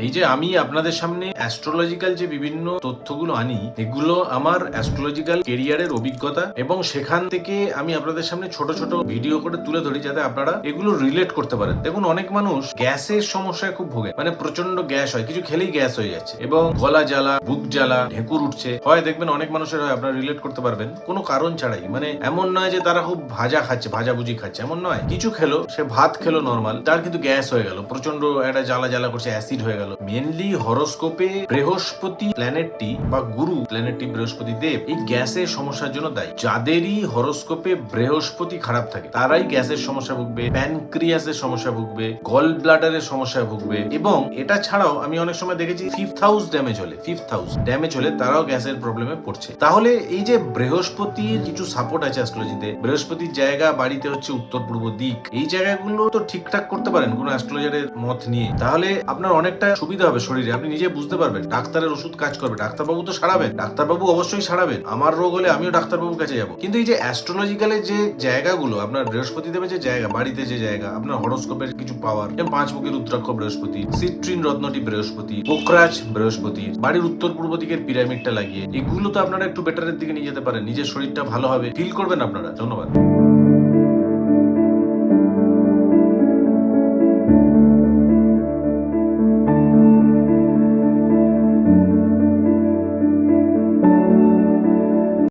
এই যে আমি আপনাদের সামনে অ্যাস্ট্রোলজিক্যাল যে বিভিন্ন তথ্যগুলো আনি, এগুলো আমার অ্যাস্ট্রোলজিক্যাল কেরিয়ারের অভিজ্ঞতা, এবং সেখান থেকে আমি আপনাদের সামনে ছোট ছোট ভিডিও করে তুলে ধরি যাতে আপনারা এগুলো রিলেট করতে পারেন। দেখুন, অনেক মানুষ গ্যাসের সমস্যায় খুব ভোগে, মানে প্রচন্ড গ্যাস হয়, কিছু খেলেই গ্যাস হয়ে যাচ্ছে, এবং গলা জ্বালা, বুক জ্বালা, ঢেকুর উঠছে হয়, দেখবেন অনেক মানুষের হয়, আপনারা রিলেট করতে পারবেন কোনো কারণ ছাড়াই। মানে এমন নয় যে তারা খুব ভাজা খাচ্ছে, ভাজাভুজি খাচ্ছে, এমন নয়। কিছু খেলো, সে ভাত খেলো নর্মাল, তার কিন্তু গ্যাস হয়ে গেল, প্রচন্ড একটা জ্বালা জ্বালা করছে, অ্যাসিড হয়ে গেল। মেনলি হরোস্কোপে বৃহস্পতি প্ল্যানেটটি বা গুরু প্ল্যানেটটি, বৃহস্পতি দেব, এই গ্যাসের সমস্যার জন্য দায়ী। যাদেরই হরোস্কোপে বৃহস্পতি খারাপ থাকে তারাই গ্যাসের সমস্যা ভুগবে, প্যানক্রিয়াসের সমস্যা ভুগবে, গল ব্লাডারের সমস্যা ভুগবে। এবং এটা ছাড়াও আমি অনেক সময় দেখেছি ফিফথ হাউস ড্যামেজ হলে তারাও গ্যাসের প্রবলেমে পড়ছে। তাহলে এই যে বৃহস্পতির কিছু সাপোর্ট আছে অ্যাস্ট্রোলজিতে, বৃহস্পতির জায়গা বাড়িতে হচ্ছে উত্তর পূর্ব দিক, এই জায়গাগুলো তো ঠিকঠাক করতে পারেন কোন অ্যাস্ট্রোলজারের মত নিয়ে, তাহলে আপনার অনেকটা সুবিধা হবে শরীরে, আপনি নিজে বুঝতে পারবেন। ডাক্তারের ওষুধ কাজ করবে, ডাক্তারবাবু তো সারাবেন, ডাক্তারবাবু অবশ্যই সারাবেন, আমার রোগ হলে আমিও ডাক্তারবাবুর কাছে যাবো। কিন্তু এই যে অ্যাস্ট্রোলজিক্যালের যে জায়গাগুলো, আপনার বৃহস্পতি দেবের যে জায়গা বাড়িতে, যে জায়গা আপনার হরোস্কোপের কিছু পাওয়ার, যেমন পাঁচমুখী রুদ্রাক্ষ বৃহস্পতি, সিট্রিন রত্নটি বৃহস্পতি, পোকরাজ বৃহস্পতি, বাড়ির উত্তর পূর্ব দিকের পিরামিডটা লাগিয়ে, এগুলো তো আপনারা একটু বেটারের দিকে নিয়ে যেতে পারেন, নিজের শরীরটা ভালো হবে, ফিল করবেন আপনারা। ধন্যবাদ।